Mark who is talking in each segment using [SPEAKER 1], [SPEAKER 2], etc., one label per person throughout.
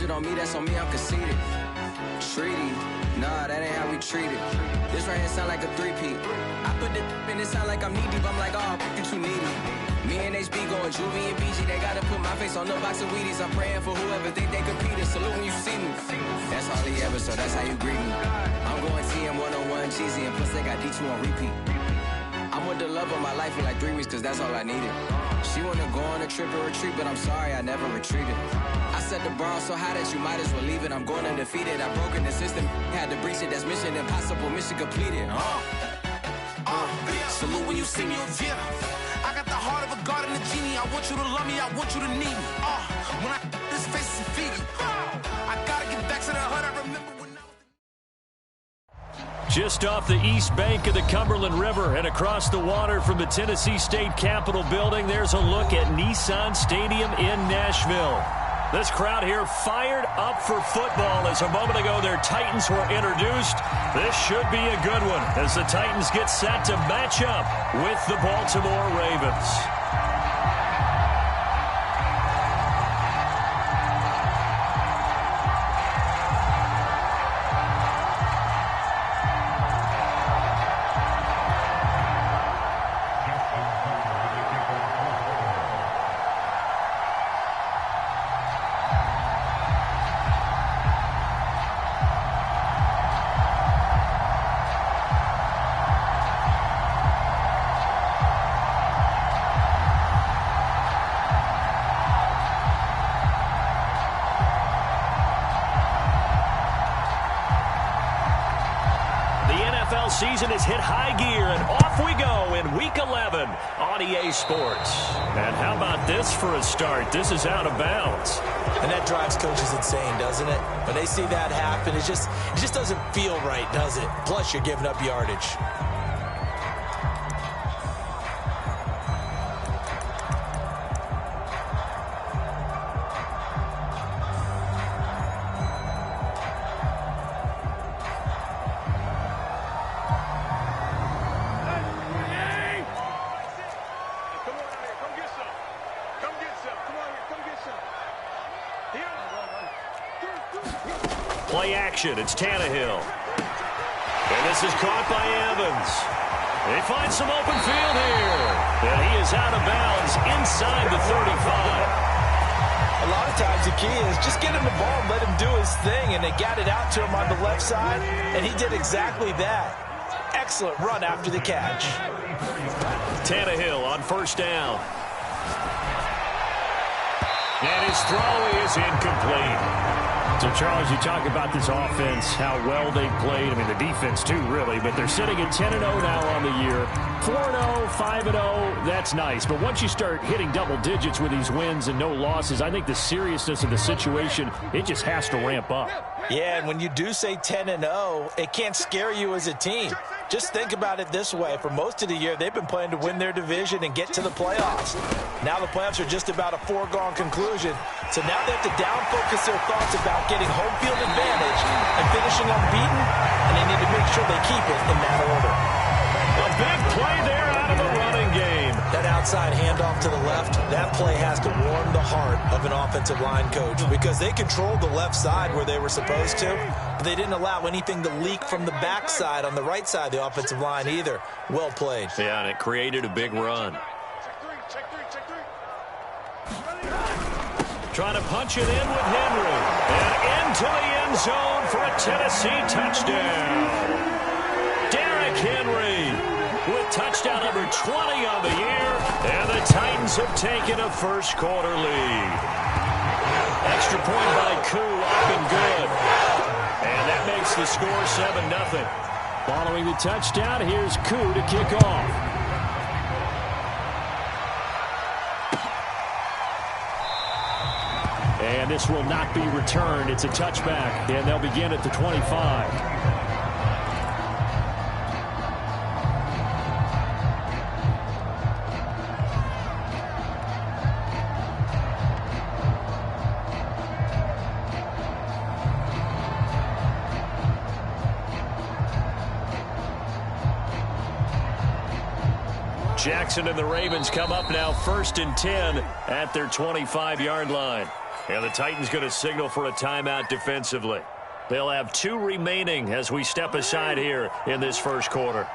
[SPEAKER 1] it on me, that's on me, I'm conceited. Treaty, nah, that ain't how we treat it. This right here sound like a three-peat. I put the in it sound like I'm knee-deep. I'm like, oh, you too needy. Me and HB going Juvie and BG. They gotta put my face on no box of Wheaties. I'm praying for whoever think they competing. Salute when you see me. That's all he ever, so that's how you greet me. I'm going TM 101 cheesy, and plus they got D2 on repeat. I'm with the love of my life for like 3 weeks, cause that's all I needed. She wanna go on a trip or retreat, but I'm sorry, I never retreated. I set the bar so high that you might as well leave it. I'm going undefeated, I've broken the system. Had to breach it, that's mission impossible, mission completed.
[SPEAKER 2] Salute when you see me, yeah. I got the heart of a god and a genie. I want you to love me, I want you to need me. When I this face is Fiji. I gotta get back to the hood, I remember when I was...
[SPEAKER 3] Just off the east bank of the Cumberland River and across the water from the Tennessee State Capitol building, there's a look at Nissan Stadium in Nashville. This crowd here fired up for football as a moment ago their Titans were introduced. This should be a good one as the Titans get set to match up with the Baltimore Ravens. Season has hit high gear, and off we go in Week 11 on EA Sports. And how about this for a start? This is out of bounds.
[SPEAKER 4] And that drives coaches insane, doesn't it? When they see that happen, it just doesn't feel right, does it? Plus, you're giving up yardage.
[SPEAKER 3] Play action, it's Tannehill. And this is caught by Evans. They find some open field here. And he is out of bounds inside the 35.
[SPEAKER 4] A lot of times the key is just get him the ball and let him do his thing. And they got it out to him on the left side, and he did exactly that. Excellent run after the catch.
[SPEAKER 3] Tannehill on first down. And his throw is incomplete. So, Charles, you talk about this offense, how well they played. I mean, the defense, too, really. But they're sitting at 10-0 now on the year. 4-0, 5-0, that's nice. But once you start hitting double digits with these wins and no losses, I think the seriousness of the situation, it just has to ramp up.
[SPEAKER 4] Yeah, and when you do say 10-0, it can't scare you as a team. Just think about it this way. For most of the year, they've been playing to win their division and get to the playoffs. Now the playoffs are just about a foregone conclusion. So now they have to down-focus their thoughts about getting home field advantage and finishing unbeaten, and they need to make sure they keep it in that order.
[SPEAKER 3] A big play there out of the running game.
[SPEAKER 4] That outside handoff to the left, that play has to warm the heart of an offensive line coach because they controlled the left side where they were supposed to, but they didn't allow anything to leak from the backside on the right side of the offensive line either. Well played.
[SPEAKER 3] Yeah, and it created a big run. Trying to punch it in with Henry. And into the end zone for a Tennessee touchdown. Derrick Henry with touchdown number 20 on the year. And the Titans have taken a first quarter lead. Extra point by Koo up and good. And that makes the score 7-0. Following the touchdown, here's Koo to kick off. And this will not be returned. It's a touchback, and they'll begin at the 25. Jackson and the Ravens come up now 1st and 10 at their 25-yard line. And the Titans going to signal for a timeout defensively. They'll have 2 remaining as we step aside here in this first quarter.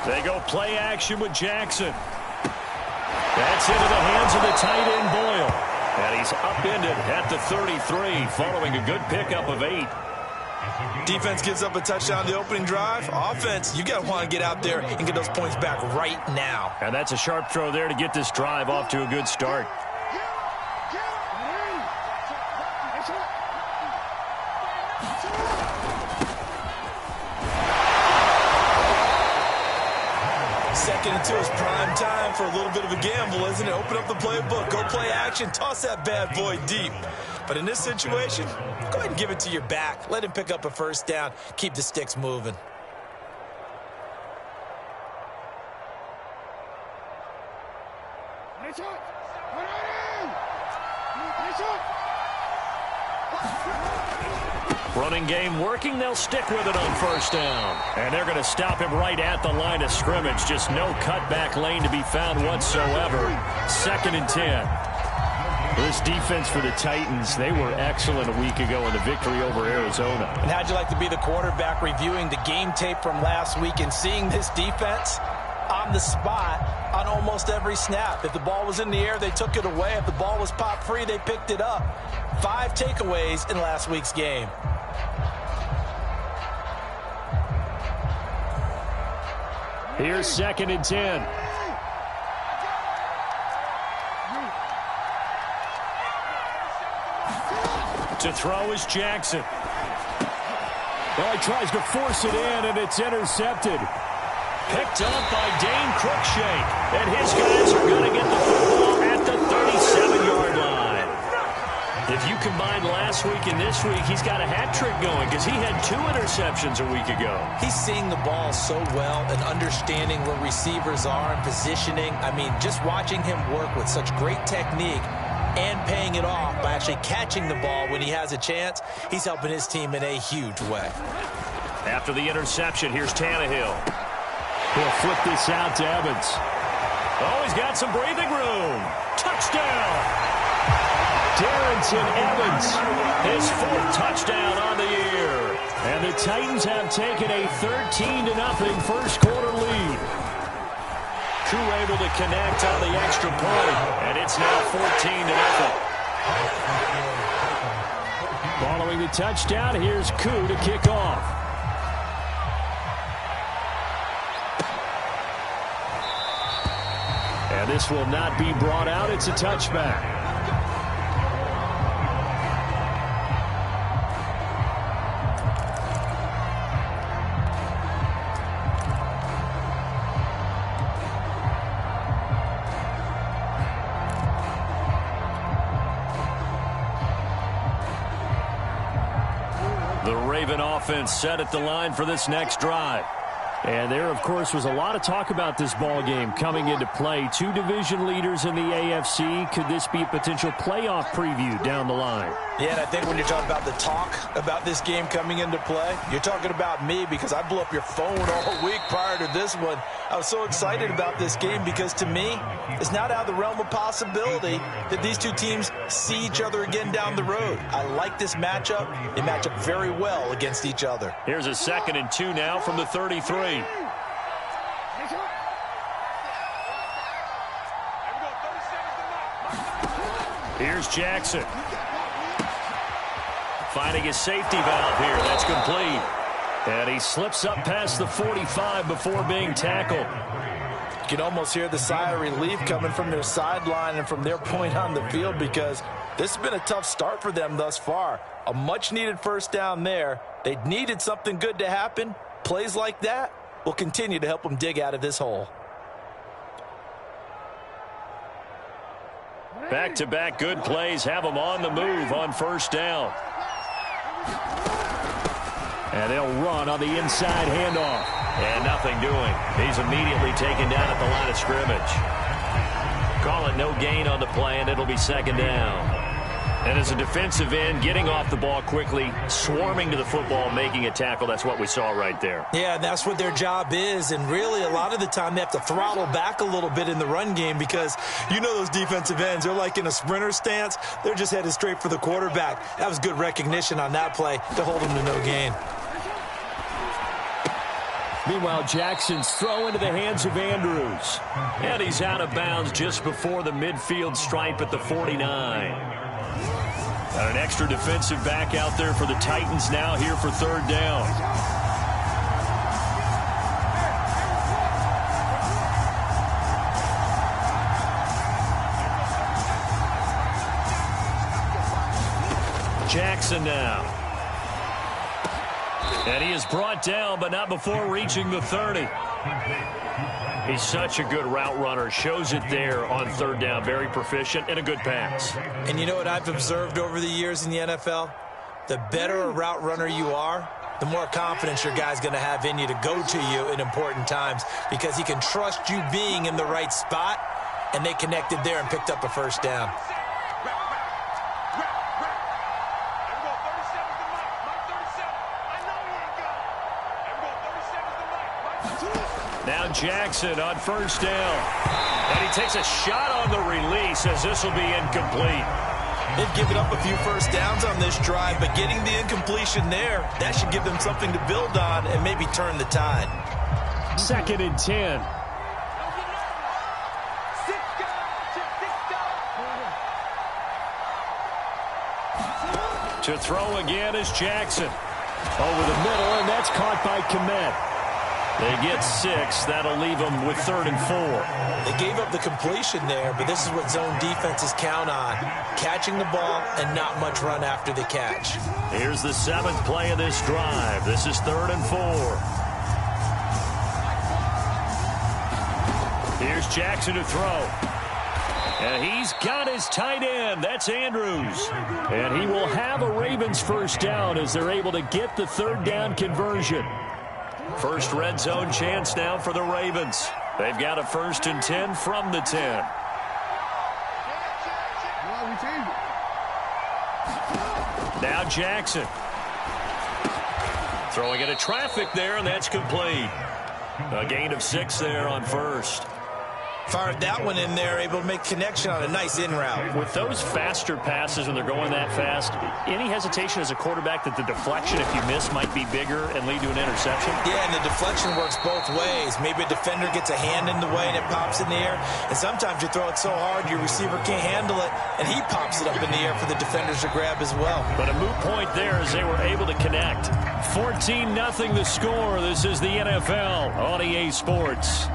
[SPEAKER 3] They go play action with Jackson. That's into the hands of the tight end Boyle. And he's upended at the 33 following a good pickup of 8.
[SPEAKER 4] Defense gives up a touchdown the opening drive. Offense, you got to want to get out there and get those points back right now.
[SPEAKER 3] And that's a sharp throw there to get this drive off to a good start.
[SPEAKER 4] Second and 2 is prime time for a little bit of a gamble, isn't it? Open up the playbook, go play action, toss that bad boy deep. But in this situation, go ahead and give it to your back. Let him pick up a first down. Keep the sticks moving.
[SPEAKER 3] Running game working. They'll stick with it on first down. And they're going to stop him right at the line of scrimmage. Just no cutback lane to be found whatsoever. 2nd and 10. This defense for the Titans, they were excellent a week ago in the victory over Arizona.
[SPEAKER 4] And how'd you like to be the quarterback reviewing the game tape from last week and seeing this defense on the spot on almost every snap? If the ball was in the air, they took it away. If the ball was popped free, they picked it up. 5 takeaways in last week's game.
[SPEAKER 3] Here's 2nd and 10. To throw is Jackson. Well, he tries to force it in, and it's intercepted. Picked up by Dane Cruikshank. And his guys are going to get the football at the 37-yard line. If you combine last week and this week, he's got a hat trick going because he had 2 interceptions a week ago.
[SPEAKER 4] He's seeing the ball so well and understanding where receivers are and positioning. I mean, just watching him work with such great technique and paying it off by actually catching the ball when he has a chance, he's helping his team in a huge way.
[SPEAKER 3] After the interception, here's Tannehill. He'll flip this out to Evans. Oh, he's got some breathing room. Touchdown! Darrington Evans, his 4th touchdown on the year. And the Titans have taken a 13-0 first quarter lead. Koo able to connect on the extra point, and it's now 14-0. Following the touchdown, here's Koo to kick off. And this will not be brought out. It's a touchback. Offense set at the line for this next drive. And there, of course, was a lot of talk about this ball game coming into play. 2 division leaders in the AFC. Could this be a potential playoff preview down the line?
[SPEAKER 4] Yeah, and I think when you're talking about the talk about this game coming into play, you're talking about me because I blew up your phone all week prior to this one. I was so excited about this game because, to me, it's not out of the realm of possibility that these 2 teams see each other again down the road. I like this matchup. They match up very well against each other.
[SPEAKER 3] Here's a 2nd and 2 now from the 33. Here's Jackson. Finding his safety valve here. That's complete. And he slips up past the 45 before being tackled.
[SPEAKER 4] You can almost hear the sigh of relief coming from their sideline and from their point on the field because this has been a tough start for them thus far. A much-needed first down there. They needed something good to happen. Plays like that will continue to help them dig out of this hole.
[SPEAKER 3] Back-to-back good plays have them on the move on first down. And they'll run on the inside handoff. And nothing doing. He's immediately taken down at the line of scrimmage. Call it no gain on the play, and it'll be 2nd down. And as a defensive end, getting off the ball quickly, swarming to the football, making a tackle, that's what we saw right there.
[SPEAKER 4] Yeah, and that's what their job is. And really, a lot of the time, they have to throttle back a little bit in the run game because you know those defensive ends, they're like in a sprinter stance. They're just headed straight for the quarterback. That was good recognition on that play to hold them to no gain.
[SPEAKER 3] Meanwhile, Jackson's throw into the hands of Andrews. And he's out of bounds just before the midfield stripe at the 49. Got an extra defensive back out there for the Titans now here for third down. Jackson now. And he is brought down, but not before reaching the 30. He's such a good route runner. Shows it there on third down. Very proficient and a good pass.
[SPEAKER 4] And you know what I've observed over the years in the NFL? The better a route runner you are, the more confidence your guy's going to have in you to go to you in important times because he can trust you being in the right spot, and they connected there and picked up a first down.
[SPEAKER 3] Now Jackson on first down. And he takes a shot on the release as this will be incomplete.
[SPEAKER 4] They've given up a few first downs on this drive, but getting the incompletion there, that should give them something to build on and maybe turn the tide.
[SPEAKER 3] 2nd and 10. To throw again is Jackson. Over the middle, and that's caught by Kmet. They get 6. That'll leave them with 3rd and 4.
[SPEAKER 4] They gave up the completion there, but this is what zone defenses count on. Catching the ball and not much run after the catch.
[SPEAKER 3] Here's the 7th play of this drive. This is 3rd and 4. Here's Jackson to throw. And he's got his tight end. That's Andrews. And he will have a Ravens first down as they're able to get the 3rd down conversion. First red zone chance now for the Ravens. They've got a 1st and 10 from the 10. Now Jackson. Throwing into traffic there, and that's complete. A gain of 6 there on first.
[SPEAKER 4] Fired that one in there, able to make connection on a nice in route.
[SPEAKER 3] With those faster passes when they're going that fast, any hesitation as a quarterback that the deflection, if you miss, might be bigger and lead to an interception?
[SPEAKER 4] Yeah, and the deflection works both ways. Maybe a defender gets a hand in the way and it pops in the air. And sometimes you throw it so hard your receiver can't handle it, and he pops it up in the air for the defenders to grab as well.
[SPEAKER 3] But a moot point there as they were able to connect. 14-0 the score. This is the NFL on EA Sports.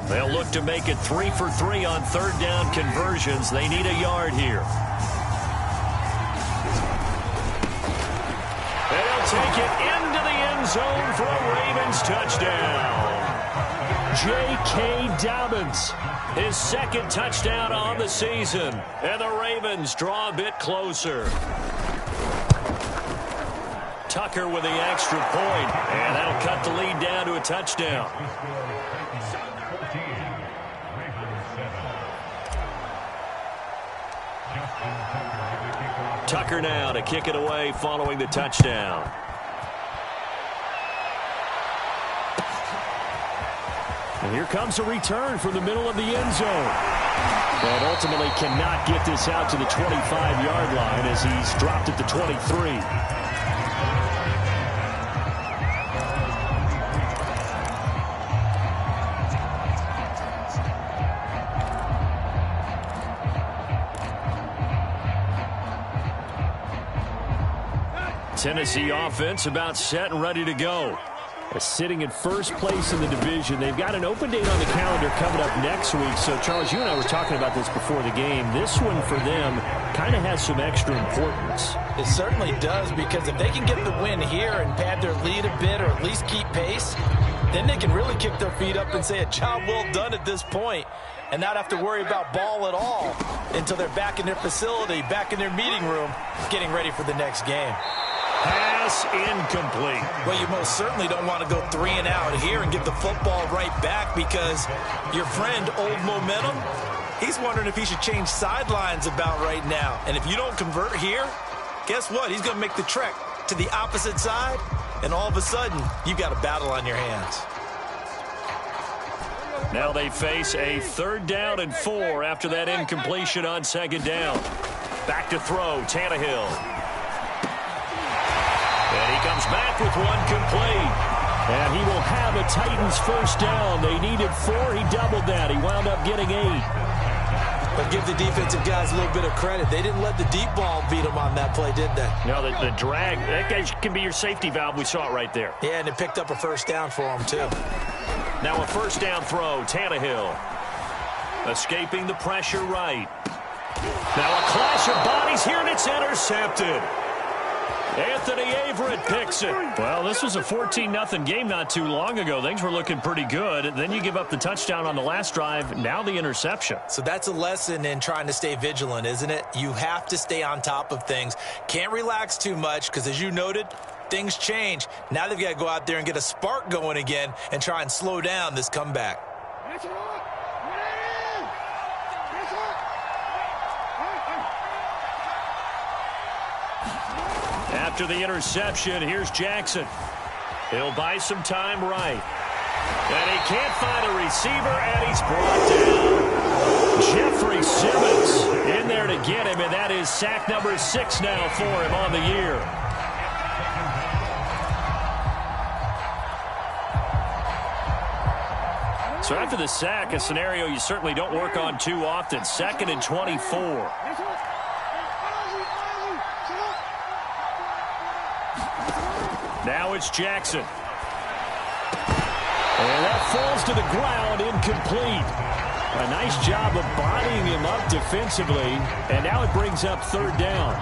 [SPEAKER 3] They'll look to make it 3 for 3 on 3rd down conversions. They need a yard here. They'll take it into the end zone for a Ravens touchdown. J.K. Dobbins, his 2nd touchdown on the season. And the Ravens draw a bit closer. Tucker with the extra point, and that'll cut the lead down to a touchdown. Tucker now to kick it away following the touchdown. And here comes a return from the middle of the end zone. But ultimately cannot get this out to the 25-yard line as he's dropped at the 23. Tennessee offense about set and ready to go. Sitting in first place in the division. They've got an open date on the calendar coming up next week. So, Charles, you and I were talking about this before the game. This one for them kind of has some extra importance.
[SPEAKER 4] It certainly does, because if they can get the win here and pad their lead a bit or at least keep pace, then they can really kick their feet up and say a job well done at this point and not have to worry about ball at all until they're back in their facility, back in their meeting room, getting ready for the next game.
[SPEAKER 3] Pass incomplete.
[SPEAKER 4] Well, you most certainly don't want to go 3 and out here and get the football right back because your friend, Old Momentum, he's wondering if he should change sidelines about right now. And if you don't convert here, guess what? He's going to make the trek to the opposite side, and all of a sudden, you've got a battle on your hands.
[SPEAKER 3] Now they face a 3rd down and 4 after that incompletion on 2nd down. Back to throw, Tannehill. And he comes back with one complete. And he will have a Titans 1st down. They needed 4. He doubled that. He wound up getting 8.
[SPEAKER 4] But give the defensive guys a little bit of credit. They didn't let the deep ball beat them on that play, did they?
[SPEAKER 3] No, the drag, that guy can be your safety valve. We saw it right there.
[SPEAKER 4] Yeah, and it picked up a 1st down for them, too.
[SPEAKER 3] Now a 1st down throw, Tannehill. Escaping the pressure right. Now a clash of bodies here, and it's intercepted. Anthony Averett picks it. Well, this was a 14-0 game not too long ago. Things were looking pretty good. Then you give up the touchdown on the last drive. Now the interception.
[SPEAKER 4] So that's a lesson in trying to stay vigilant, isn't it? You have to stay on top of things. Can't relax too much because, as you noted, things change. Now they've got to go out there and get a spark going again and try and slow down this comeback.
[SPEAKER 3] After the interception, here's Jackson. He'll buy some time right. And he can't find a receiver, and he's brought down. Jeffrey Simmons in there to get him, and that is sack number 6 now for him on the year. So after the sack, a scenario you certainly don't work on too often. 2nd and 24. Now it's Jackson. And that falls to the ground, incomplete. A nice job of bodying him up defensively. And now it brings up 3rd down.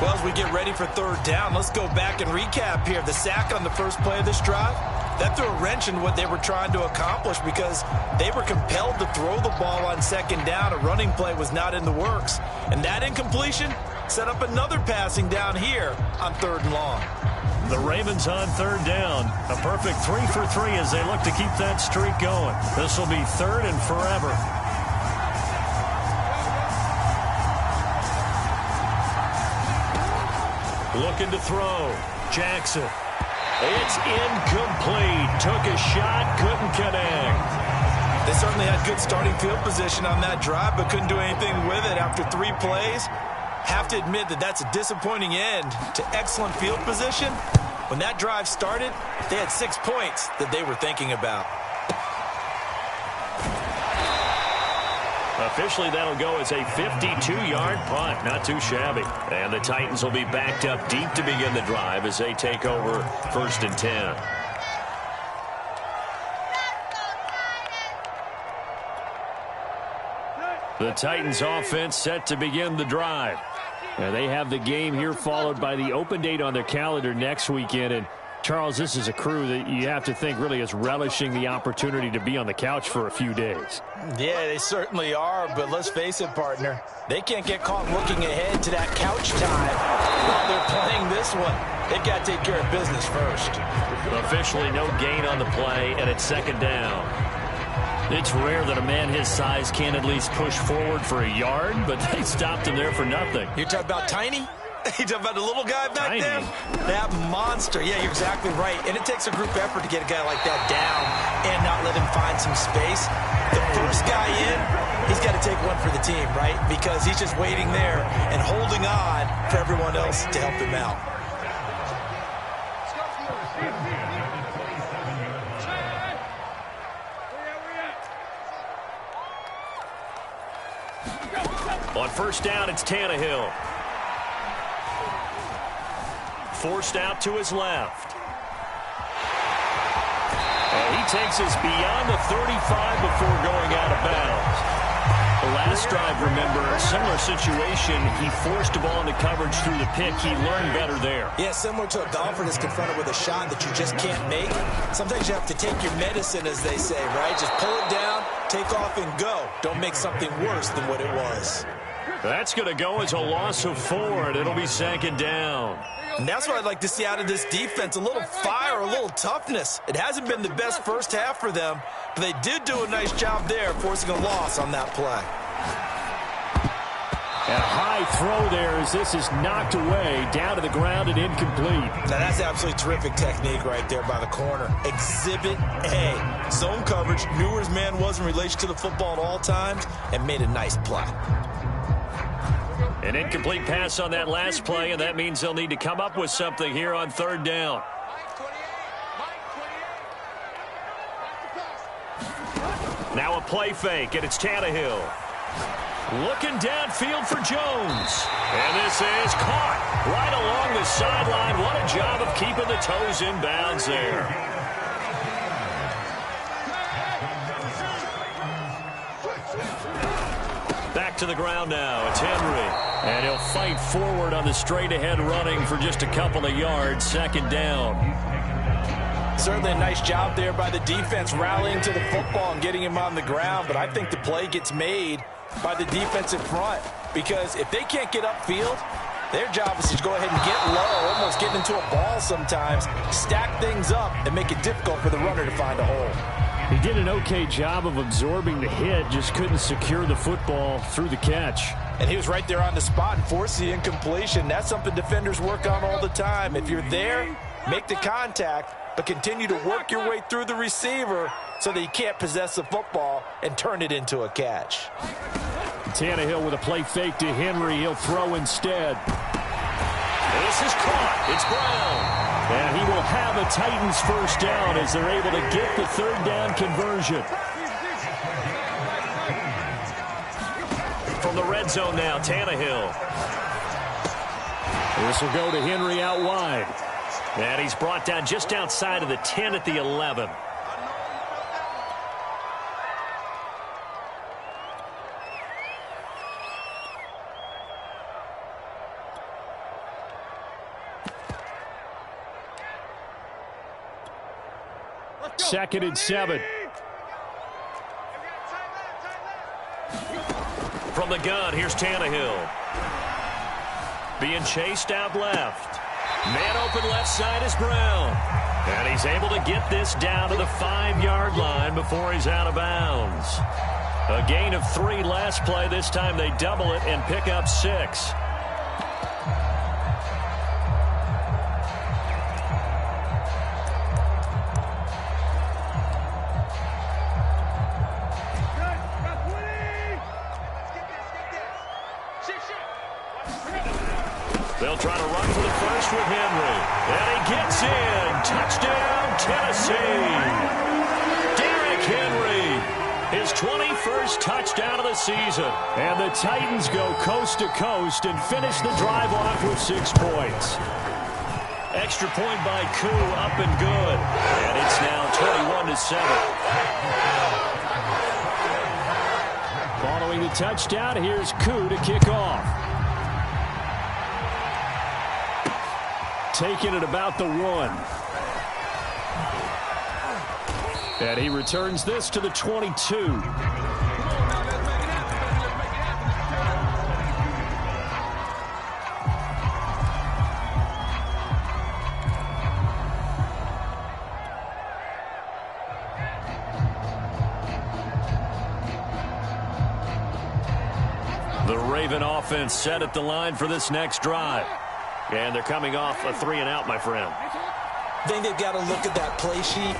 [SPEAKER 4] Well, as we get ready for 3rd down, let's go back and recap here. The sack on the first play of this drive, that threw a wrench in what they were trying to accomplish because they were compelled to throw the ball on 2nd down. A running play was not in the works. And that incompletion set up another passing down here on 3rd and long.
[SPEAKER 3] The Ravens on 3rd down. A perfect 3 for 3 as they look to keep that streak going. This will be 3rd and forever. Looking to throw. Jackson. It's incomplete. Took a shot, couldn't connect.
[SPEAKER 4] They certainly had good starting field position on that drive, but couldn't do anything with it after 3 plays. Have to admit that that's a disappointing end to excellent field position. When that drive started, they had 6 points that they were thinking about.
[SPEAKER 3] Officially, that'll go as a 52-yard punt. Not too shabby. And the Titans will be backed up deep to begin the drive as they take over 1st and 10. The Titans offense set to begin the drive. And they have the game here followed by the open date on their calendar next weekend. And Charles, this is a crew that you have to think really is relishing the opportunity to be on the couch for a few days.
[SPEAKER 4] Yeah, they certainly are, but let's face it, partner. They can't get caught looking ahead to that couch time while they're playing this one. They've got to take care of business first.
[SPEAKER 3] Officially no gain on the play, and it's 2nd down. It's rare that a man his size can at least push forward for a yard, but they stopped him there for nothing.
[SPEAKER 4] You're talking about Tiny? You talking about the little guy back
[SPEAKER 3] Tiny.
[SPEAKER 4] there? That monster. Yeah, you're exactly right. And it takes a group effort to get a guy like that down and not let him find some space. The first guy in, he's got to take one for the team, right? Because he's just waiting there and holding on for everyone else to help him out.
[SPEAKER 3] On 1st down, it's Tannehill. Forced out to his left. And he takes us beyond the 35 before going out of bounds. The last drive, remember, similar situation. He forced the ball into coverage through the pick. He learned better there.
[SPEAKER 4] Yeah, similar to a golfer that's confronted with a shot that you just can't make. Sometimes you have to take your medicine, as they say, right? Just pull it down, take off, and go. Don't make something worse than what it was.
[SPEAKER 3] That's going to go as a loss of 4, and it'll be second down.
[SPEAKER 4] And that's what I'd like to see out of this defense, a little fire, a little toughness. It hasn't been the best first half for them, but they did do a nice job there, forcing a loss on that play.
[SPEAKER 3] And a high throw there as this is knocked away, down to the ground and incomplete.
[SPEAKER 4] Now, that's absolutely terrific technique right there by the corner. Exhibit A. Zone coverage, knew where his man was in relation to the football at all times, and made a nice play.
[SPEAKER 3] An incomplete pass on that last play, and that means they'll need to come up with something here on third down. Now a play fake, and it's Tannehill. Looking downfield for Jones. And this is caught right along the sideline. What a job of keeping the toes in bounds there. Back to the ground now. It's Henry. And he'll fight forward on the straight-ahead running for just a couple of yards. Second down.
[SPEAKER 4] Certainly a nice job there by the defense rallying to the football and getting him on the ground. But I think the play gets made by the defensive front, because if they can't get upfield, their job is to go ahead and get low, almost getting into a ball sometimes, stack things up, and make it difficult for the runner to find a hole.
[SPEAKER 3] He did an okay job of absorbing the hit, just couldn't secure the football through the catch.
[SPEAKER 4] And he was right there on the spot and forced the incompletion. That's something defenders work on all the time. If you're there, make the contact, but continue to work your way through the receiver so that you can't possess the football and turn it into a catch.
[SPEAKER 3] Tannehill with a play fake to Henry. He'll throw instead. This is caught. It's Brown. And he will have a Titans first down as they're able to get the third down conversion. From the red zone now, Tannehill. This will go to Henry out wide. And he's brought down just outside of the 10 at the 11. Second and 7. From the gun, here's Tannehill. Being chased out left. Man open left side is Brown. And he's able to get this down to the 5-yard line before he's out of bounds. A gain of 3 last play. This time they double it and pick up 6. They'll try to run for the first with Henry. And he gets in. Touchdown, Tennessee. Derrick Henry, his 21st touchdown of the season. And the Titans go coast to coast and finish the drive off with 6 points. Extra point by Koo, up and good. And it's now 21-7. Following the touchdown, here's Koo to kick off. Taking it about the 1. And he returns this to the 22. The Raven offense set at the line for this next drive. And they're coming off a 3-and-out, my friend.
[SPEAKER 4] I think they've got to look at that play sheet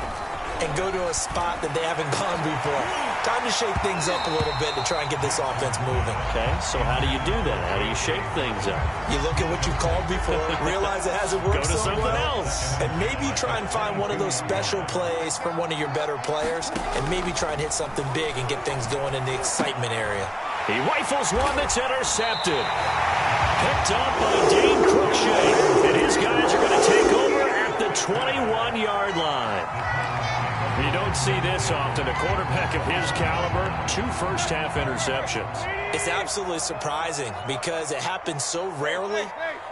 [SPEAKER 4] and go to a spot that they haven't gone before. Time to shake things up a little bit to try and get this offense moving.
[SPEAKER 3] Okay, so how do you do that? How do you shake things up?
[SPEAKER 4] You look at what you called before, realize it hasn't worked
[SPEAKER 3] Go to
[SPEAKER 4] so
[SPEAKER 3] something
[SPEAKER 4] well,
[SPEAKER 3] else.
[SPEAKER 4] and maybe try and find one of those special plays from one of your better players, and maybe try and hit something big and get things going in the excitement area.
[SPEAKER 3] He rifles one that's intercepted. Picked up by Dane Cruikshank. And his guys are going to take over at the 21-yard line. You don't see this often. A quarterback of his caliber, 2 first-half interceptions.
[SPEAKER 4] It's absolutely surprising because it happens so rarely.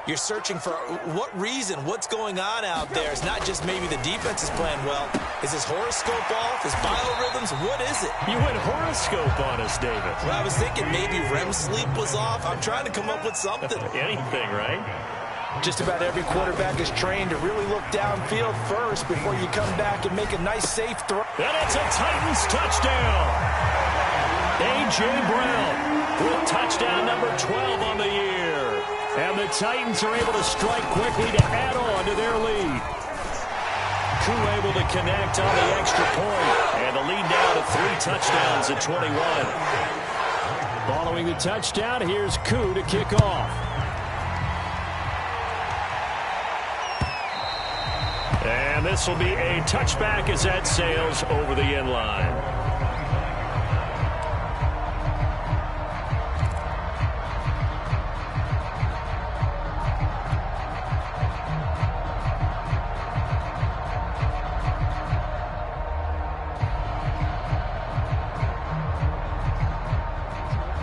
[SPEAKER 4] You're searching for what reason, what's going on out there. It's not just maybe the defense is playing well. Is his horoscope off? His biorhythms? What is it?
[SPEAKER 3] You went horoscope on us, David.
[SPEAKER 4] Well, I was thinking maybe REM sleep was off. I'm trying to come up with something.
[SPEAKER 3] Anything, right?
[SPEAKER 4] Just about every quarterback is trained to really look downfield first before you come back and make a nice, safe throw.
[SPEAKER 3] And it's a Titans touchdown. A.J. Brown with touchdown number 12 on the year. And the Titans are able to strike quickly to add on to their lead. Koo able to connect on the extra point. And the lead now to 3 touchdowns at 21. Following the touchdown, here's Koo to kick off. And this will be a touchback as that sails over the end line.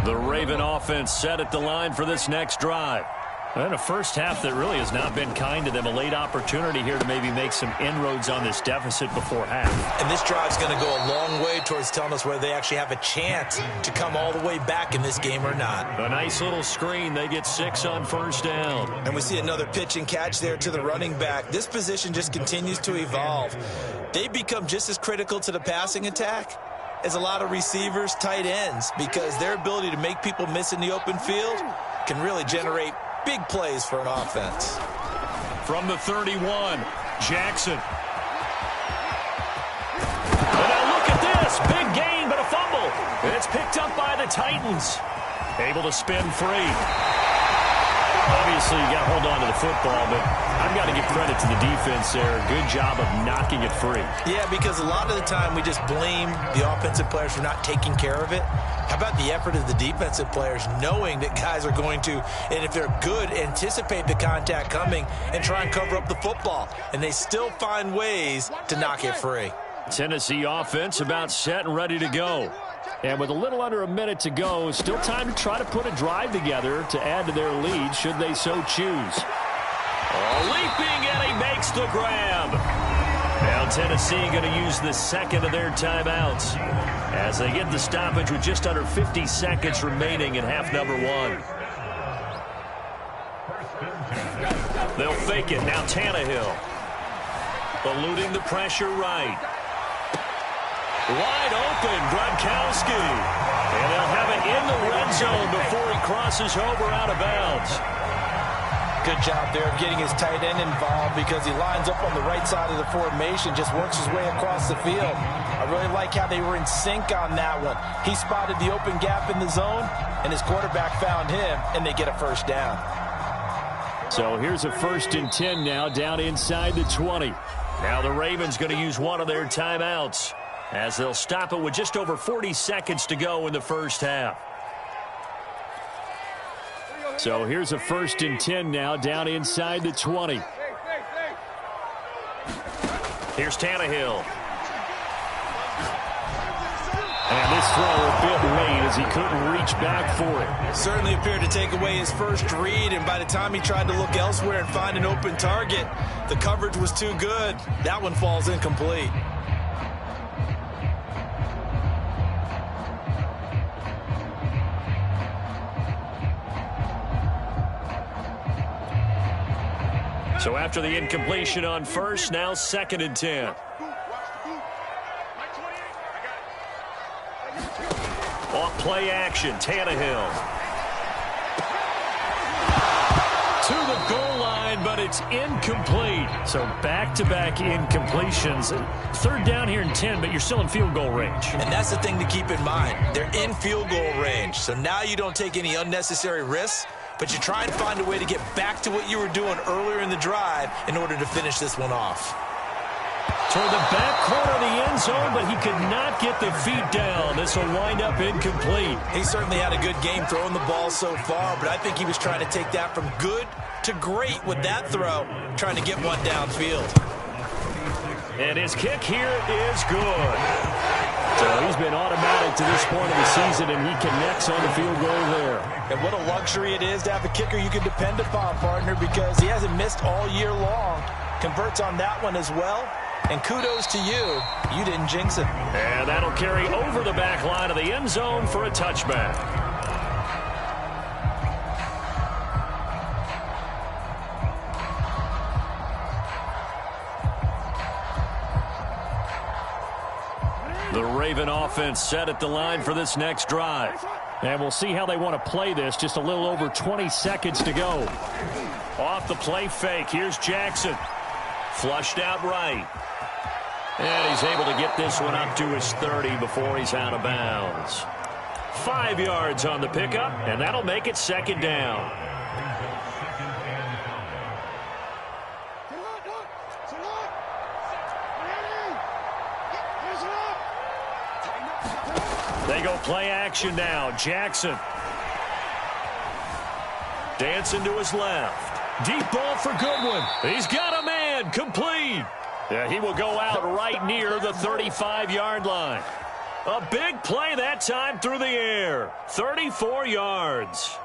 [SPEAKER 3] The Raven offense set at the line for this next drive. And a first half that really has not been kind to them. A late opportunity here to maybe make some inroads on this deficit before half.
[SPEAKER 4] And this drive's going to go a long way towards telling us whether they actually have a chance to come all the way back in this game or not.
[SPEAKER 3] A nice little screen. They get 6 on first down.
[SPEAKER 4] And we see another pitch and catch there to the running back. This position just continues to evolve. They become just as critical to the passing attack as a lot of receivers, tight ends, because their ability to make people miss in the open field can really generate big plays for an offense.
[SPEAKER 3] From the 31, Jackson. And now look at this. Big gain, but a fumble. And it's picked up by the Titans. Able to spin free. Obviously, you got to hold on to the football, but I've got to give credit to the defense there. Good job of knocking it free.
[SPEAKER 4] Yeah, because a lot of the time we just blame the offensive players for not taking care of it. How about the effort of the defensive players knowing that guys are going to, and if they're good, anticipate the contact coming and try and cover up the football. And they still find ways to knock it free.
[SPEAKER 3] Tennessee offense about set and ready to go. And with a little under a minute to go, still time to try to put a drive together to add to their lead should they so choose. Leaping, and he makes the grab. Now Tennessee going to use the second of their timeouts as they get the stoppage with just under 50 seconds remaining in half number 1. They'll fake it. Now Tannehill. Eluding the pressure right. Wide open, Gronkowski. And they'll have it in the red zone before he crosses over out of bounds.
[SPEAKER 4] Good job there of getting his tight end involved because he lines up on the right side of the formation, just works his way across the field. I really like how they were in sync on that one. He spotted the open gap in the zone, and his quarterback found him, and they get a first down.
[SPEAKER 3] So here's a 1st and 10 now, down inside the 20. Now the Ravens going to use one of their timeouts, as they'll stop it with just over 40 seconds to go in the first half. So here's a 1st and 10 now, down inside the 20. Here's Tannehill. And this throw a bit late as he couldn't reach back for it.
[SPEAKER 4] Certainly appeared to take away his first read, and by the time he tried to look elsewhere and find an open target, the coverage was too good. That one falls incomplete.
[SPEAKER 3] So after the incompletion on first, now 2nd and 10. Off play action, Tannehill. To the goal line, but it's incomplete. So back-to-back incompletions. 3rd down here and 10, but you're still in field goal range.
[SPEAKER 4] And that's the thing to keep in mind. They're in field goal range, so now you don't take any unnecessary risks, but you try and find a way to get back to what you were doing earlier in the drive in order to finish this one off.
[SPEAKER 3] Toward the back corner of the end zone, but he could not get the feet down. This will wind up incomplete.
[SPEAKER 4] He certainly had a good game throwing the ball so far, but I think he was trying to take that from good to great with that throw, trying to get one downfield.
[SPEAKER 3] And his kick here is good. So he's been automatic to this point of the season, and he connects on the field goal there.
[SPEAKER 4] And what a luxury it is to have a kicker you can depend upon, partner, because he hasn't missed all year long. Converts on that one as well. And kudos to you. You didn't jinx it.
[SPEAKER 3] And that'll carry over the back line of the end zone for a touchback. The Raven offense set at the line for this next drive. And we'll see how they want to play this. Just a little over 20 seconds to go. Off the play fake. Here's Jackson. Flushed out right. And he's able to get this one up to his 30 before he's out of bounds. 5 yards on the pickup, and that'll make it second down. They go play action now. Jackson. Dancing to his left. Deep ball for Goodwin. He's got a man. Complete. Yeah, he will go out right near the 35-yard line. A big play that time through the air. 34 yards.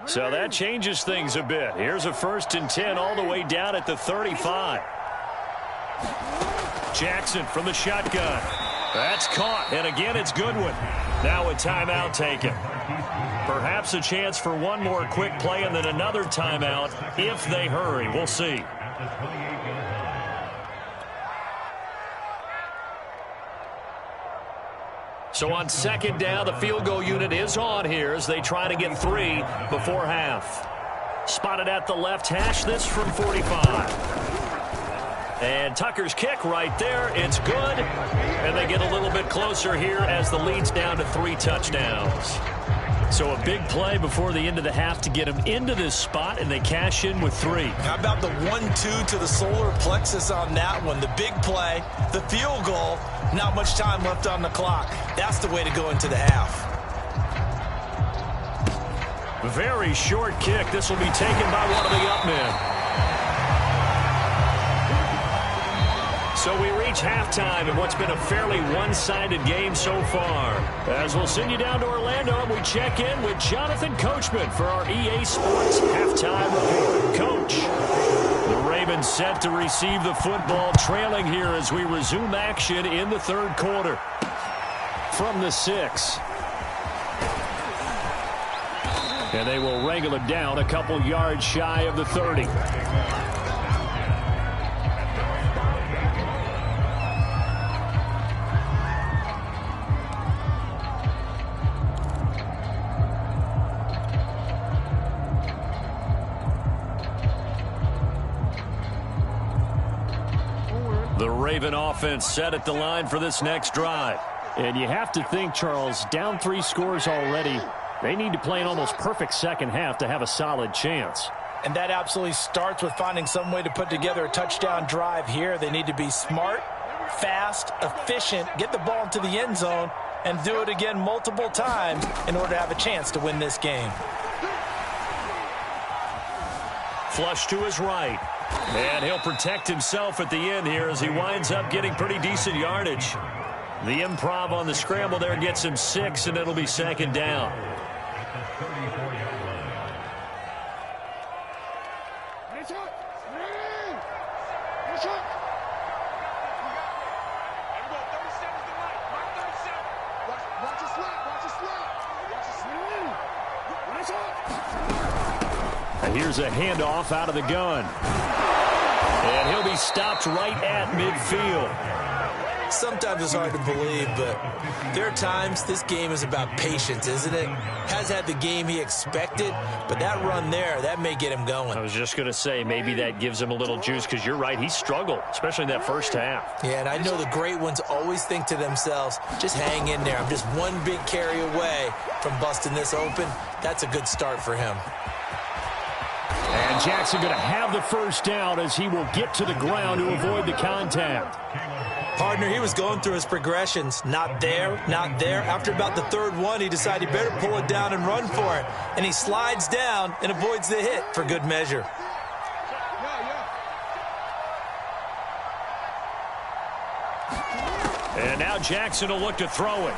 [SPEAKER 3] So that changes things a bit. Here's a 1st and 10 all the way down at the 35. Jackson from the shotgun. That's caught, and again it's Goodwin. Now a timeout taken. Perhaps a chance for one more quick play and then another timeout if they hurry. We'll see. So on second down, the field goal unit is on here as they try to get 3 before half. Spotted at the left hash, this from 45. And Tucker's kick right there. It's good. And they get a little bit closer here as the lead's down to 3 touchdowns. So a big play before the end of the half to get them into this spot, and they cash in with 3.
[SPEAKER 4] How about the 1-2 to the solar plexus on that one? The big play, the field goal, not much time left on the clock. That's the way to go into the half.
[SPEAKER 3] Very short kick. This will be taken by one of the up men. So we reach halftime in what's been a fairly one-sided game so far. As we'll send you down to Orlando, and we check in with Jonathan Coachman for our EA Sports Halftime Report. Coach, the Ravens set to receive the football, trailing here as we resume action in the 3rd quarter. From the 6. And they will wrangle it down a couple yards shy of the 30. The Raven offense set at the line for this next drive.
[SPEAKER 5] And you have to think, Charles, down 3 scores already. They need to play an almost perfect second half to have a solid chance.
[SPEAKER 4] And that absolutely starts with finding some way to put together a touchdown drive here. They need to be smart, fast, efficient, get the ball into the end zone, and do it again multiple times in order to have a chance to win this game.
[SPEAKER 3] Flush to his right. And he'll protect himself at the end here as he winds up getting pretty decent yardage. The improv on the scramble there gets him 6, and it'll be second down. And here's a handoff out of the gun. And he'll be stopped right at midfield.
[SPEAKER 4] Sometimes it's hard to believe, but there are times this game is about patience, isn't it? Has had the game he expected, but that run there, that may get him going.
[SPEAKER 3] I was just going to say, maybe that gives him a little juice, because you're right, he struggled, especially in that first half.
[SPEAKER 4] Yeah, and I know the great ones always think to themselves, just hang in there. I'm just one big carry away from busting this open. That's a good start for him.
[SPEAKER 5] And Jackson going to have the first down as he will get to the ground to avoid the contact.
[SPEAKER 4] Partner, he was going through his progressions. Not there, not there. After about the third one, he decided he better pull it down and run for it. And he slides down and avoids the hit for good measure.
[SPEAKER 5] And now Jackson will look to throw it.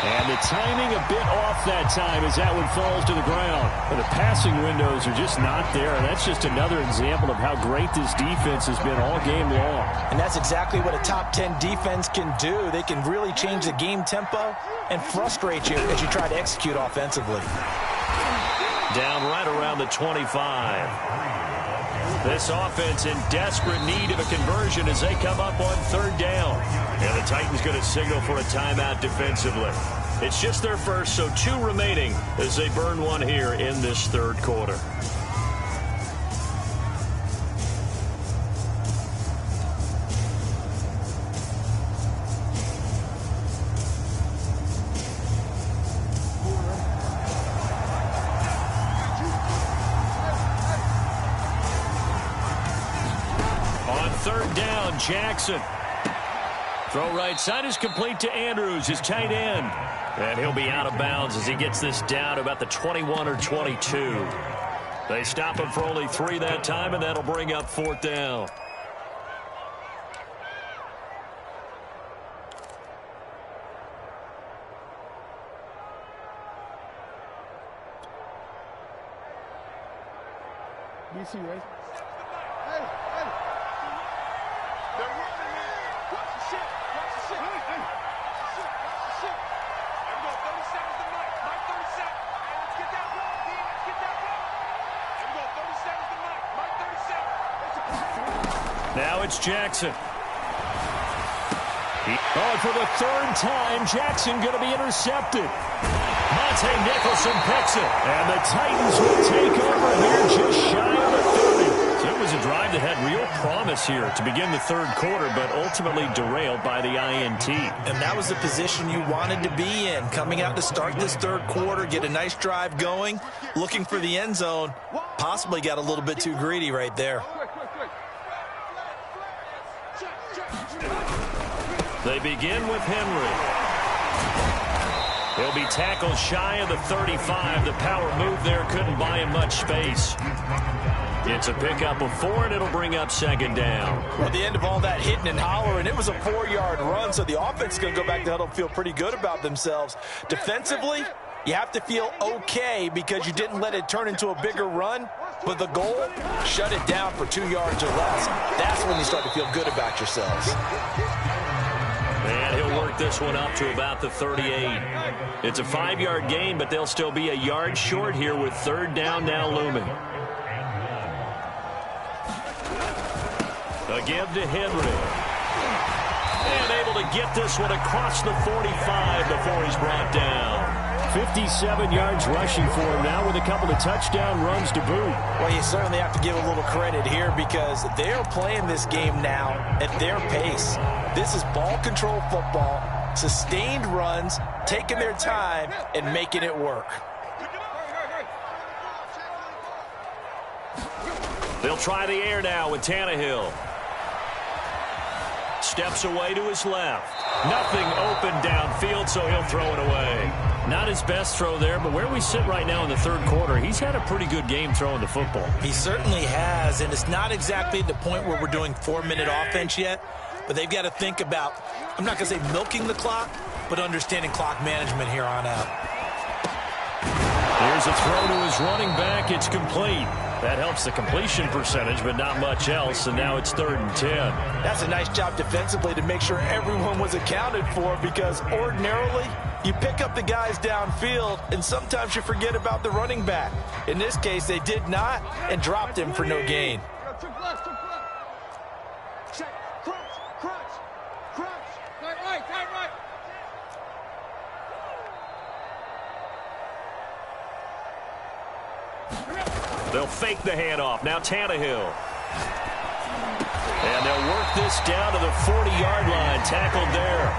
[SPEAKER 5] And the timing a bit off that time as that one falls to the ground. And the passing windows are just not there. And that's just another example of how great this defense has been all game long.
[SPEAKER 4] And that's exactly what a top 10 defense can do. They can really change the game tempo and frustrate you as you try to execute offensively.
[SPEAKER 5] Down right around the 25. This offense in desperate need of a conversion as they come up on third down. And the Titans going to signal for a timeout defensively. It's just their first, so 2 remaining as they burn one here in this third quarter. On third down, Jackson. Throw right side is complete to Andrews, his tight end. And he'll be out of bounds as he gets this down to about the 21 or 22. They stop him for only 3 that time, and that'll bring up fourth down.
[SPEAKER 6] DC, right?
[SPEAKER 5] Now it's Jackson. Oh, for the third time, Jackson going to be intercepted. Monte Nicholson picks it. And the Titans will take over here just shy of the 30. So it was a drive that had real promise here to begin the third quarter, but ultimately derailed by the INT.
[SPEAKER 4] And that was the position you wanted to be in. Coming out to start this third quarter, get a nice drive going, looking for the end zone. Possibly got a little bit too greedy right there.
[SPEAKER 5] They begin with Henry. He'll be tackled shy of the 35. The power move there couldn't buy him much space. It's a pickup of 4, and it'll bring up second down.
[SPEAKER 4] Well, at the end of all that hitting and hollering, it was a 4-yard run, so the offense is going to go back to the huddle and feel pretty good about themselves. Defensively, you have to feel okay because you didn't let it turn into a bigger run, but the goal, shut it down for 2 yards or less. That's when you start to feel good about yourselves.
[SPEAKER 5] And he'll work this one up to about the 38. It's a 5-yard gain, but they'll still be a yard short here with third down now looming. A give to Henry. And able to get this one across the 45 before he's brought down. 57 yards rushing for him now with a couple of touchdown runs to boot.
[SPEAKER 4] Well, you certainly have to give a little credit here because they're playing this game now at their pace. This is ball control football, sustained runs, taking their time and making it work.
[SPEAKER 5] They'll try the air now with Tannehill. Steps away to his left. Nothing open downfield, so he'll throw it away. Not his best throw there, but where we sit right now in the third quarter, he's had a pretty good game throwing the football.
[SPEAKER 4] He certainly has, and it's not exactly the point where we're doing 4-minute offense yet, but they've got to think about, I'm not going to say milking the clock, but understanding clock management here on out.
[SPEAKER 5] Here's a throw to his running back. It's complete. That helps the completion percentage, but not much else, and now it's 3rd and 10.
[SPEAKER 4] That's a nice job defensively to make sure everyone was accounted for because ordinarily you pick up the guys downfield, and sometimes you forget about the running back. In this case, they did not and dropped him for no gain.
[SPEAKER 5] They'll fake the handoff. Now Tannehill. And they'll work this down to the 40-yard line. Tackled there.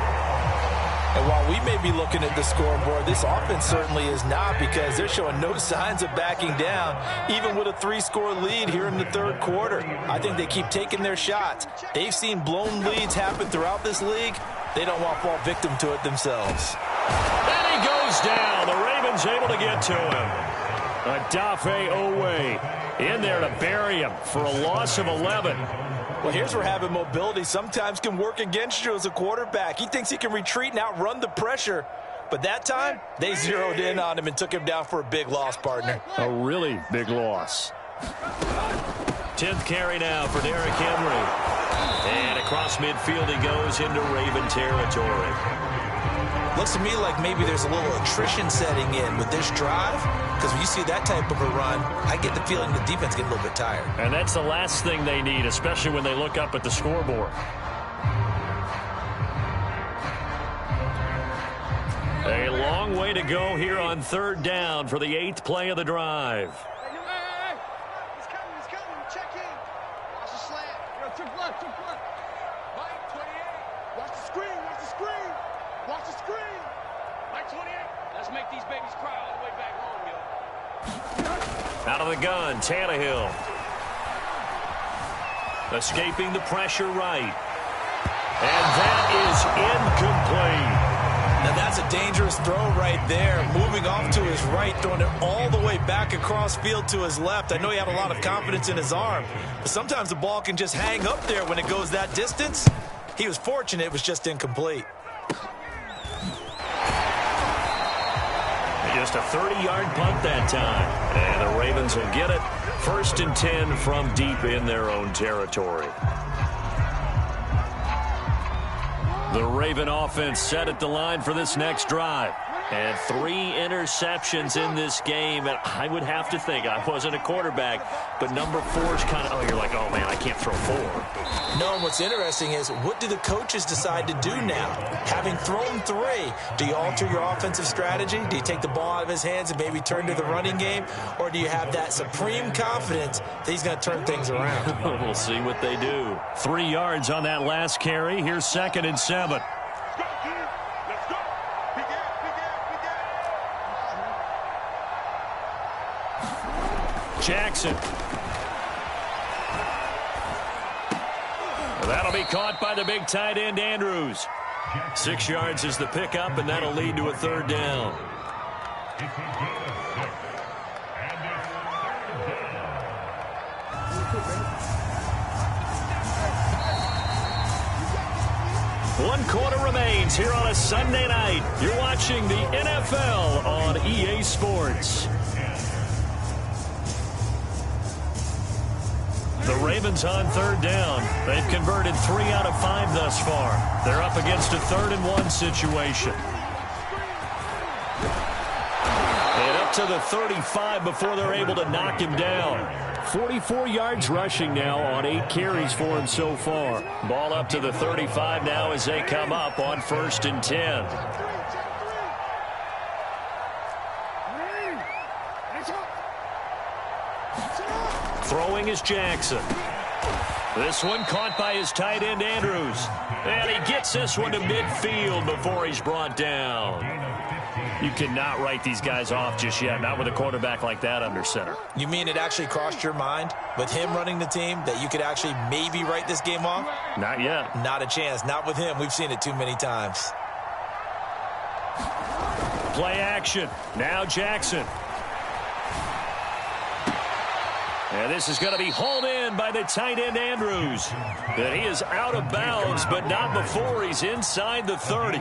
[SPEAKER 4] And while we may be looking at the scoreboard, this offense certainly is not, because they're showing no signs of backing down, even with a 3-score lead here in the third quarter. I think they keep taking their shots. They've seen blown leads happen throughout this league. They don't want to fall victim to it themselves.
[SPEAKER 5] And he goes down. The Ravens able to get to him. Adafe Owe in there to bury him for a loss of 11.
[SPEAKER 4] Well, here's where having mobility sometimes can work against you as a quarterback. He thinks he can retreat and outrun the pressure. But that time, they zeroed in on him and took him down for a big loss, partner.
[SPEAKER 5] A really big loss. 10th carry now for Derrick Henry. And across midfield he goes into Raven territory.
[SPEAKER 4] Looks to me like maybe there's a little attrition setting in with this drive, because when you see that type of a run, I get the feeling the defense getting a little bit tired.
[SPEAKER 5] And that's the last thing they need, especially when they look up at the scoreboard. A long way to go here on third down for the 8th play of the drive.
[SPEAKER 6] Hey. He's coming. Check in. Watch the slant. Took left. Mike, 28. Watch the screen. Watch the screen. Mike, 28. Let's make these babies cry all the way back home, yo.
[SPEAKER 5] Out of the gun, Tannehill. Escaping the pressure right. And that is incomplete.
[SPEAKER 4] Now that's a dangerous throw right there. Moving off to his right, throwing it all the way back across field to his left. I know he had a lot of confidence in his arm, but sometimes the ball can just hang up there when it goes that distance. He was fortunate it was just incomplete.
[SPEAKER 5] Just a 30-yard punt that time. And the Ravens will get it. 1st and 10 from deep in their own territory. The Raven offense set at the line for this next drive. And 3 interceptions in this game. And I would have to think, I wasn't a quarterback, but number 4 is kind of, you're like, oh, man, I can't throw 4.
[SPEAKER 4] No, and what's interesting is, what do the coaches decide to do now? Having thrown 3, do you alter your offensive strategy? Do you take the ball out of his hands and maybe turn to the running game? Or do you have that supreme confidence that he's going to turn things around?
[SPEAKER 5] We'll see what they do. 3 yards on that last carry. Here's 2nd and 7. Jackson. That'll be caught by the big tight end, Andrews. 6 yards is the pickup, and that'll lead to a 3rd down. One quarter remains here on a Sunday night. You're watching the NFL on EA Sports. The Ravens on 3rd down. They've converted 3 out of 5 thus far. They're up against a 3rd and 1 situation. And up to the 35 before they're able to knock him down. 44 yards rushing now on 8 carries for him so far. Ball up to the 35 now as they come up on 1st and 10. Throwing is Jackson. This one caught by his tight end, Andrews. And he gets this one to midfield before he's brought down. You cannot write these guys off just yet, not with a quarterback like that under center.
[SPEAKER 4] You mean it actually crossed your mind with him running the team that you could actually maybe write this game off?
[SPEAKER 5] Not yet.
[SPEAKER 4] Not a chance. Not with him. We've seen it too many times.
[SPEAKER 5] Play action. Now Jackson. And this is going to be hauled in by the tight end, Andrews. But he is out of bounds, but not before he's inside the 30.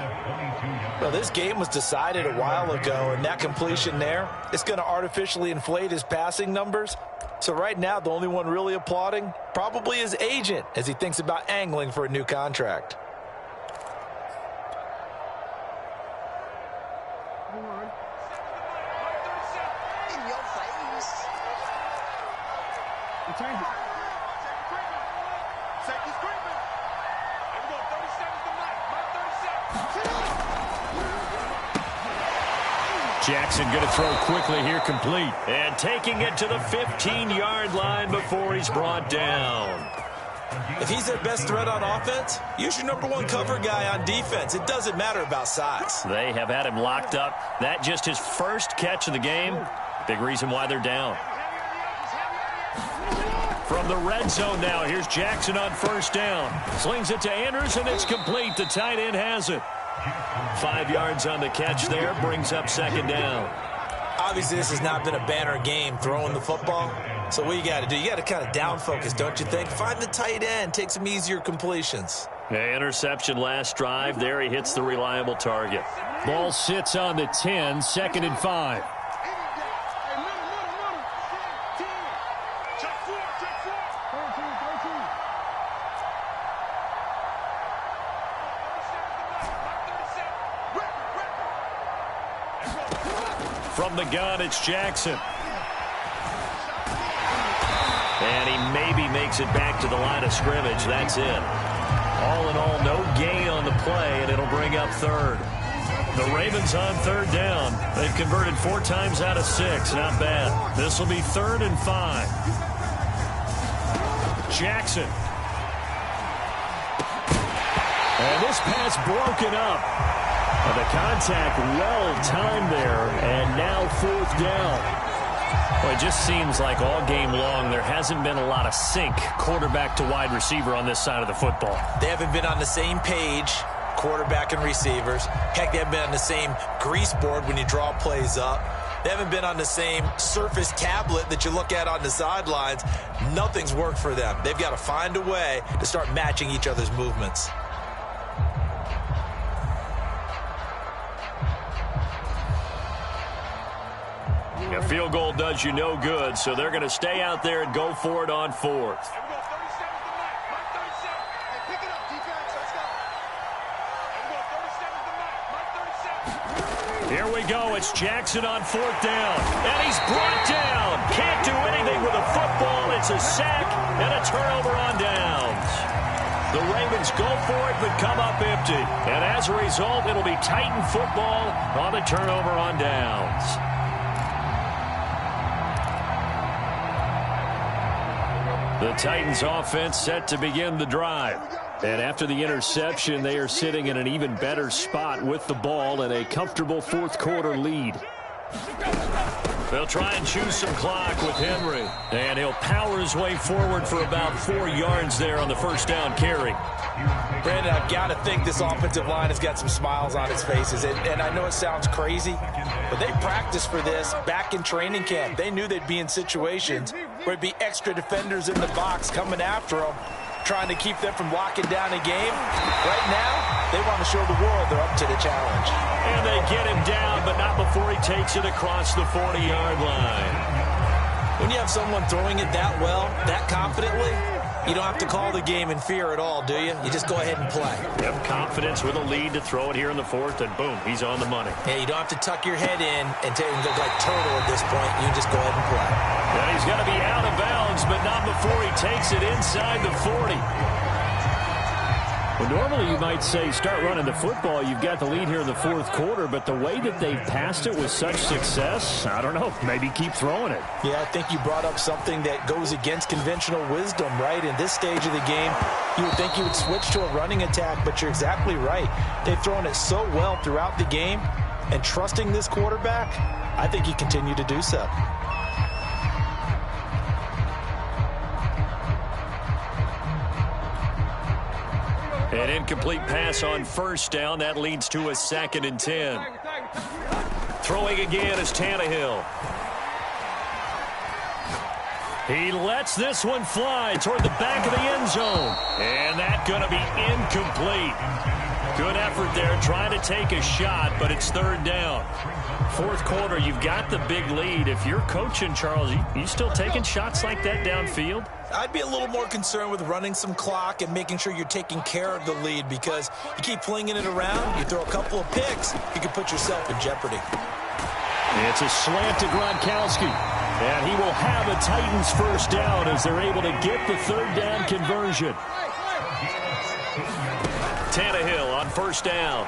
[SPEAKER 4] Well, this game was decided a while ago, and that completion there, it's going to artificially inflate his passing numbers. So right now, the only one really applauding probably his agent as he thinks about angling for a new contract.
[SPEAKER 5] Jackson going to throw quickly here, complete. And taking it to the 15-yard line before he's brought down.
[SPEAKER 4] If he's their best threat on offense, use your #1 cover guy on defense. It doesn't matter about size.
[SPEAKER 5] They have had him locked up. That just his first catch of the game. Big reason why they're down. From the red zone now, here's Jackson on first down. Slings it to Andrews, and it's complete. The tight end has it. 5 yards on the catch there, brings up second down.
[SPEAKER 4] Obviously, this has not been a banner game throwing the football. So what you got to do, you got to kind of down focus, don't you think? Find the tight end, take some easier completions.
[SPEAKER 5] Yeah, interception last drive. There he hits the reliable target. Ball sits on the 10, 2nd and 5. From the gun, it's Jackson. And he maybe makes it back to the line of scrimmage. That's it. All in all, no gain on the play, and it'll bring up third. The Ravens on third down. They've converted 4 times out of 6. Not bad. This will be 3rd and 5. Jackson. And this pass broken up. And the contact well-timed there, and now 4th down. Well, it just seems like all game long there hasn't been a lot of sync quarterback to wide receiver on this side of the football.
[SPEAKER 4] They haven't been on the same page, quarterback and receivers. Heck, they haven't been on the same grease board when you draw plays up. They haven't been on the same surface tablet that you look at on the sidelines. Nothing's worked for them. They've got to find a way to start matching each other's movements.
[SPEAKER 5] A field goal does you no good, so they're going to stay out there and go for it on 4th. Here we go. It's Jackson on 4th down. And he's brought down. Can't do anything with a football. It's a sack and a turnover on downs. The Ravens go for it but come up empty. And as a result, it'll be Titan football on the turnover on downs. The Titans offense set to begin the drive. And after the interception, they are sitting in an even better spot with the ball and a comfortable 4th quarter lead. They'll try and choose some clock with Henry. And he'll power his way forward for about 4 yards there on the first down carry.
[SPEAKER 4] Brandon, I've got to think this offensive line has got some smiles on its faces. And I know it sounds crazy, but they practiced for this back in training camp. They knew they'd be in situations where it'd be extra defenders in the box coming after them, trying to keep them from locking down a game. Right now, they want to show the world they're up to the challenge.
[SPEAKER 5] And they get him down, but not before he takes it across the 40-yard line.
[SPEAKER 4] When you have someone throwing it that well, that confidently, you don't have to call the game in fear at all, do you? You just go ahead and play.
[SPEAKER 5] You have confidence with a lead to throw it here in the 4th, and boom, he's on the money.
[SPEAKER 4] Yeah, you don't have to tuck your head in and take and go like turtle at this point. You just go ahead and play.
[SPEAKER 5] And he's going to be out of bounds, but not before he takes it inside the 40. Well, normally you might say start running the football. You've got the lead here in the 4th quarter, but the way that they've passed it with such success, I don't know, maybe keep throwing it.
[SPEAKER 4] Yeah, I think you brought up something that goes against conventional wisdom, right? In this stage of the game, you would think you would switch to a running attack, but you're exactly right. They've thrown it so well throughout the game, and trusting this quarterback, I think you continue to do so.
[SPEAKER 5] An incomplete pass on first down. That leads to a 2nd and 10. Throwing again is Tannehill. He lets this one fly toward the back of the end zone. And that's going to be incomplete. Good effort there, trying to take a shot, but it's 3rd down. 4th quarter, you've got the big lead. If you're coaching, Charles, you still taking shots like that downfield?
[SPEAKER 4] I'd be a little more concerned with running some clock and making sure you're taking care of the lead, because you keep flinging it around, you throw a couple of picks, you can put yourself in jeopardy.
[SPEAKER 5] It's a slant to Gronkowski. And he will have a Titans first down as they're able to get the 3rd down conversion. Tannehill on first down.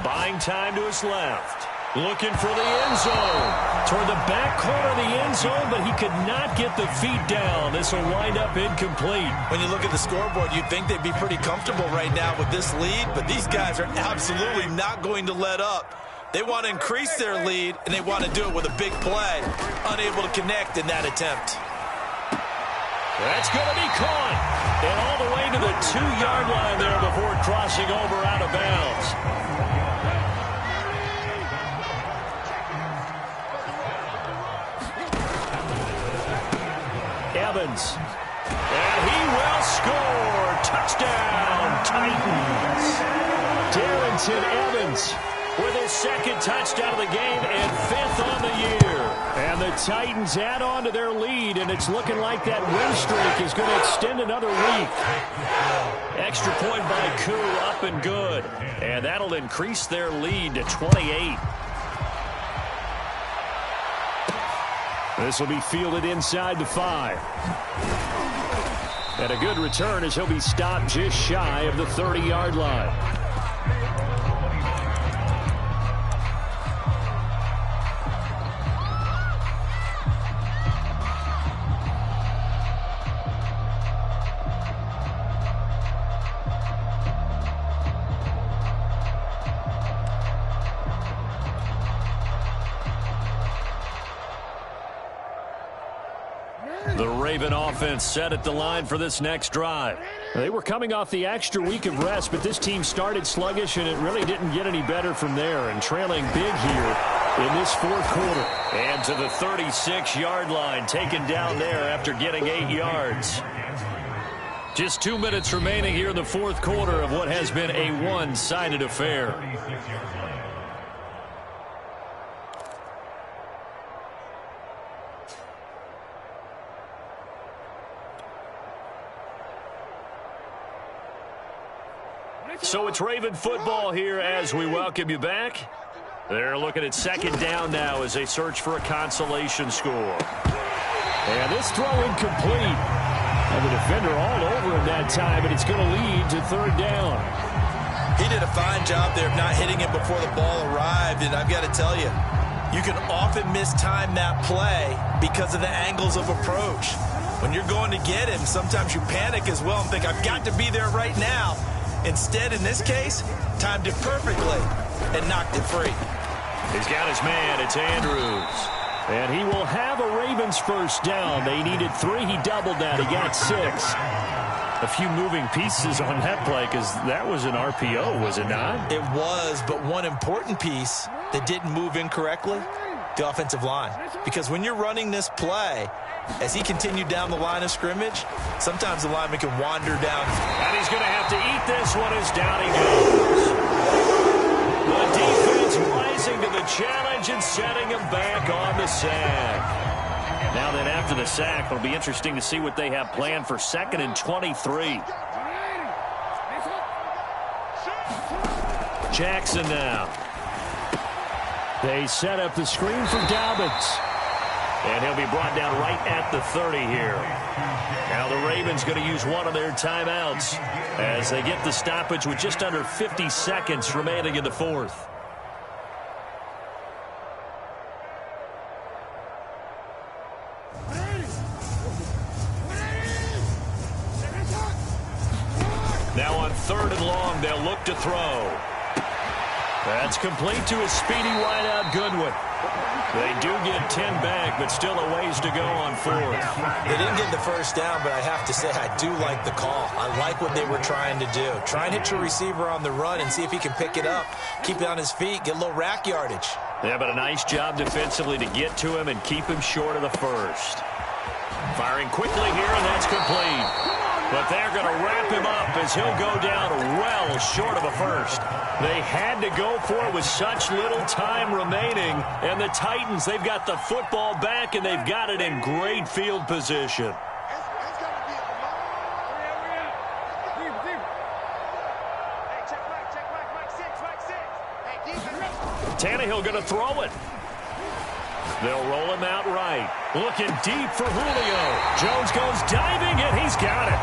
[SPEAKER 5] Buying time to his left. Looking for the end zone. Toward the back corner of the end zone, but he could not get the feet down. This will wind up incomplete.
[SPEAKER 4] When you look at the scoreboard, you'd think they'd be pretty comfortable right now with this lead, but these guys are absolutely not going to let up. They want to increase their lead, and they want to do it with a big play. Unable to connect in that attempt.
[SPEAKER 5] That's going to be caught. And all the way to the 2-yard line there before crossing over out of bounds. Evans. And he will score. Touchdown, Titans. Darrington Evans with his second touchdown of the game and 5th on the year. And the Titans add on to their lead, and it's looking like that win streak is going to extend another week. Extra point by Koo, up and good. And that'll increase their lead to 28. This will be fielded inside the 5. And a good return as he'll be stopped just shy of the 30-yard line. The Raven offense set at the line for this next drive. They were coming off the extra week of rest, but this team started sluggish, and it really didn't get any better from there, and trailing big here in this 4th quarter. And to the 36-yard line, taken down there after getting 8 yards. Just 2 minutes remaining here in the 4th quarter of what has been a one-sided affair. So it's Raven football here as we welcome you back. They're looking at 2nd down now as they search for a consolation score. And this throw incomplete. And the defender all over him that time, and it's going to lead to 3rd down.
[SPEAKER 4] He did a fine job there of not hitting him before the ball arrived, and I've got to tell you, you can often mistime that play because of the angles of approach. When you're going to get him, sometimes you panic as well and think, I've got to be there right now. Instead, in this case, timed it perfectly and knocked it free.
[SPEAKER 5] He's got his man. It's Andrews. And he will have a Ravens 1st down. They needed 3. He doubled that. He got 6. A few moving pieces on that play because that was an RPO, was it not?
[SPEAKER 4] It was, but one important piece that didn't move incorrectly, the offensive line. Because when you're running this play, as he continued down the line of scrimmage, sometimes the lineman can wander down.
[SPEAKER 5] And he's going to have to eat this one as down he goes. The defense rising to the challenge and setting him back on the sack. Now then, after the sack, it'll be interesting to see what they have planned for 2nd and 23. Jackson now. They set up the screen for Dobbins. And he'll be brought down right at the 30 here. Now the Ravens going to use one of their timeouts as they get the stoppage with just under 50 seconds remaining in the 4th. Now on 3rd and long, they'll look to throw. That's complete to a speedy wideout Goodwin. They do get 10 back, but still a ways to go on 4th.
[SPEAKER 4] They didn't get the 1st down, but I have to say I do like the call. I like what they were trying to do. Try and hit your receiver on the run and see if he can pick it up, keep it on his feet, get a little rack yardage.
[SPEAKER 5] Yeah, but a nice job defensively to get to him and keep him short of the 1st. Firing quickly here, and that's complete. But they're going to wrap him up as he'll go down well short of a 1st. They had to go for it with such little time remaining. And the Titans, they've got the football back, and they've got it in great field position. Tannehill going to throw it. They'll roll him out right. Looking deep for Julio. Jones goes diving, and he's got it.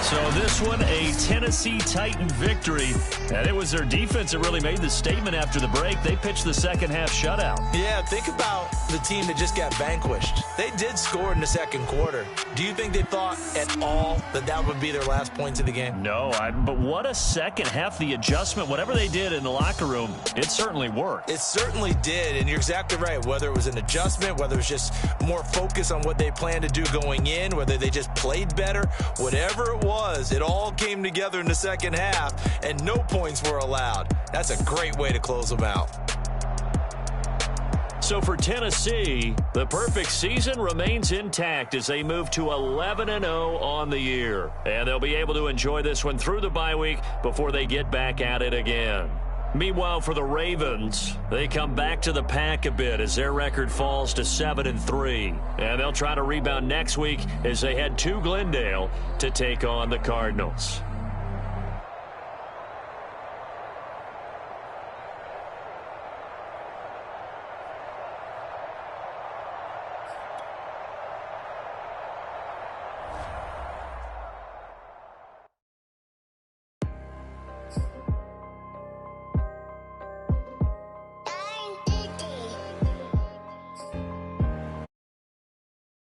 [SPEAKER 5] So this one, a Tennessee Titan victory. And it was their defense that really made the statement after the break. They pitched the second half shutout.
[SPEAKER 4] Yeah, think about the team that just got vanquished. They did score in the second quarter. Do you think they thought at all that that would be their last points of the game?
[SPEAKER 5] No, but what a second half. The adjustment, whatever they did in the locker room, it certainly worked.
[SPEAKER 4] It certainly did, and you're exactly right. Whether it was an adjustment, whether it was just more focus on what they planned to do going in, whether they just played better, whatever it was, it all came together in the second half, and no points were allowed. That's a great way to close them out.
[SPEAKER 5] So for Tennessee, the perfect season remains intact as they move to 11-0 on the year. And they'll be able to enjoy this one through the bye week before they get back at it again. Meanwhile, for the Ravens, they come back to the pack a bit as their record falls to 7-3. And they'll try to rebound next week as they head to Glendale to take on the Cardinals.